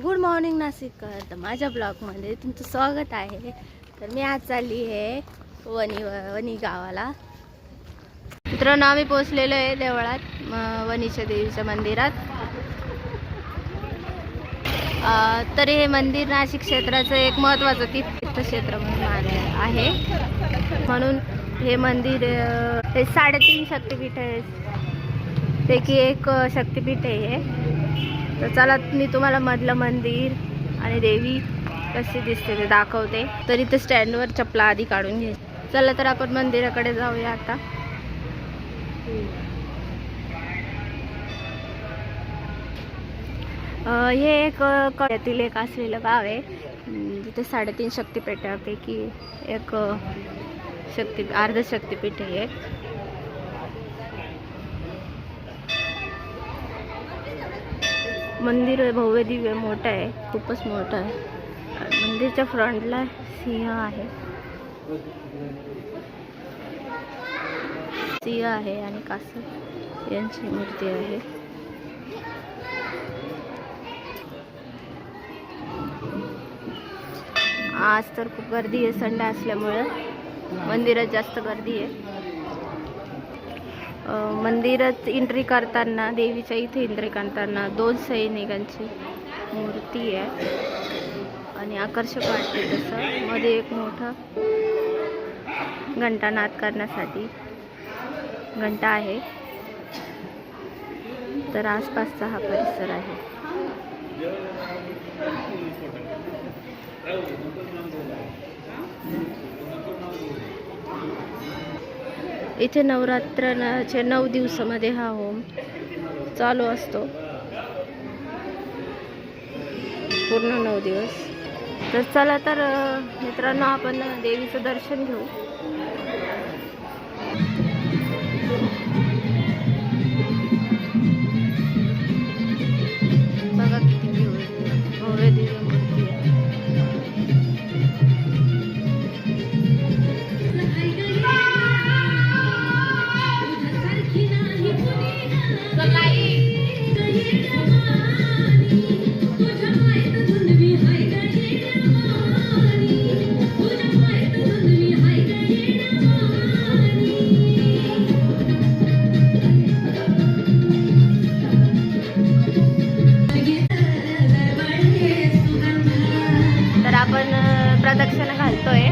Good morning नाशिककर. तर माझ्या ब्लॉगमध्ये तुमचं स्वागत आहे. तर मी आज चालली आहे वणी गावाला. मित्रांनो, आम्ही पोचलेलो आहे देवळात, वणीच्या देवीच्या मंदिरात. तर हे मंदिर नाशिक क्षेत्राचं एक महत्त्वाचं तीर्थक्षेत्र म्हणून आहे. म्हणून हे मंदिर हे 3.5 शक्तिपीठ आहे पैकी एक शक्तिपीठ आहे. तर चला मी तुम्हाला मधलं मंदिर आणि देवी कशी दिसते ते दाखवते. तर इथे स्टँडवर चपला आधी काढून घे. चला तर आपण मंदिराकडे जाऊया आता. हे एक कळ्यातील एक असलेलं गाव आहे. तिथे 3.5 शक्तिपीठापैकी एक अर्ध शक्तिपीठ आहे. मंदिर भव्य दिव्य मोठं आहे, खूपच मोठं आहे. मंदिरच्या फ्रंटला सिंह आहे, आणि कासव यांची मूर्ती आहे. आज तर खूप गर्दी आहे, संडे असल्यामुळं मंदिरात जास्त गर्दी आहे. मंदिरात एंट्री करताना, देवीच्या इथे एंट्री करताना 2 सैनिकांची मूर्ती आहे आणि आकर्षक वाटते तसं. मध्ये एक मोठा घंटानाद करण्यासाठी घंटा आहे. तर आसपासचा हा परिसर आहे. इथे नवरात्राचे 9 दिवसामध्ये हा होम चालू असतो, पूर्ण 9 दिवस. तर चला तर मित्रांनो, आपण देवीचं दर्शन घेऊ. बघा किती भव्य दिव्य मूर्ती आहे. तर आपण प्रदक्षिणा घालतोय.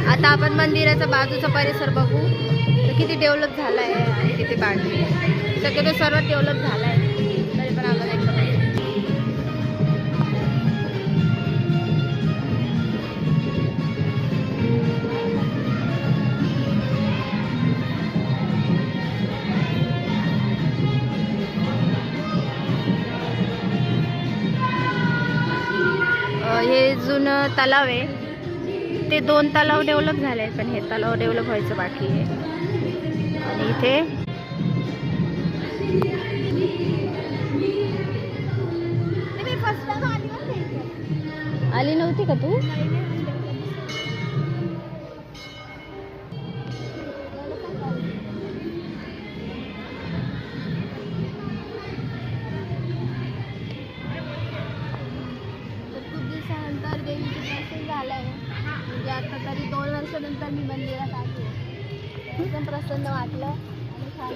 आता आपण मंदिराचा बाजूचा परिसर बघू. तर किती डेव्हलप झाला आहे आणि किती बांधली. शक्यतो सर्वात डेव्हलप झाला आहे, तरी पण आपण एकदा हे जुनं तलाव आहे. ते 2 तलाव डेव्हलप झाले आहेत, पण हे तलाव डेव्हलप व्हायचं बाकी आहे. आणि इथे आली नव्हती का तू? खूप दिवसानंतर देवीचं दर्शन झालं आहे. म्हणजे आता तरी 2 वर्षानंतर मी मंदिरात आली. एकदम प्रसन्न वाटलं आणि छान.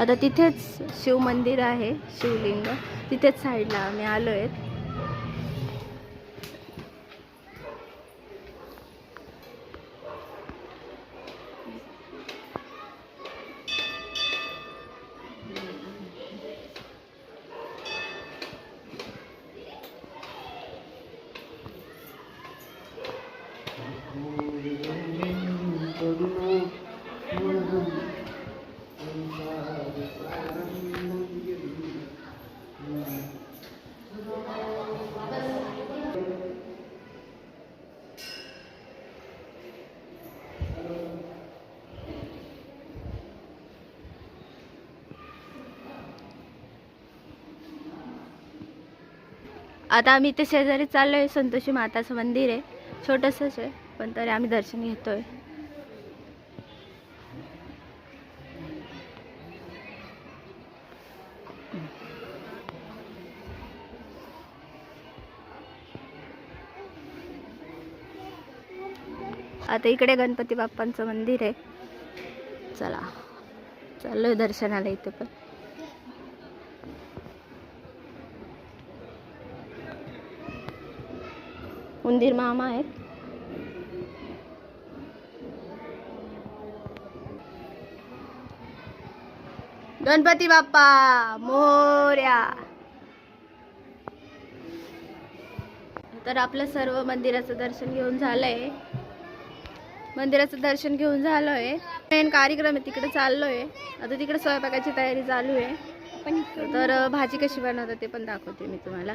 आता तिथेच शिव मंदिर आहे, शिवलिंग तिथेच साईडला आम्ही आलो आहेत. आता आम्ही इथे शेजारी चाललोय. संतोषी माताचं मंदिर आहे, छोटंसंच आहे पण तरी आम्ही दर्शन घेतोय. आता इकडे गणपती बाप्पांचं मंदिर आहे. चला चाललोय दर्शनाला. इथे पण उंदीर मामा आहेत. गणपती बाप्पा मोरया. तर आपलं सर्व मंदिराचं दर्शन घेऊन झालंय. मेन कार्यक्रम आहे तिकडे चाललोय. आता तिकडे स्वयंपाकाची तयारी चालू आहे. तर भाजी कशी बनवतात ते पण दाखवते मी तुम्हाला.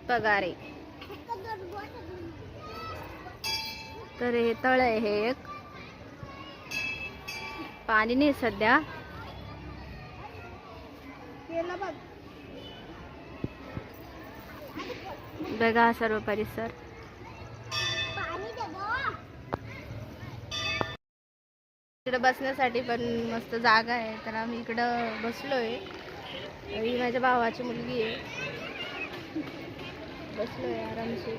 पगारे. तर हे तळ आहे, हे एक पाणी नाही सध्या. बघा सर्व परिसर. इकडे बसण्यासाठी पण मस्त जागा आहे, तर आम्ही इकडं बसलोय. ही माझ्या भावाची मुलगी आहे. बसलोय आरामशीर.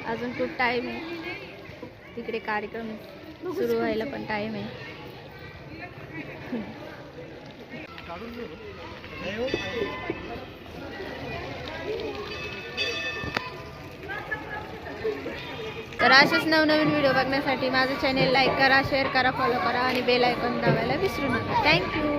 अजून खूप टाइम आहे. तिकडे कार्यक्रम सुरू व्हायला पण टाइम आहे. तर असेच नवनवीन व्हिडिओ बघण्यासाठी माझं चॅनेल लाईक करा, शेअर करा, फॉलो करा आणि बेल आयकॉन दाबायला विसरू नका. थँक्यू.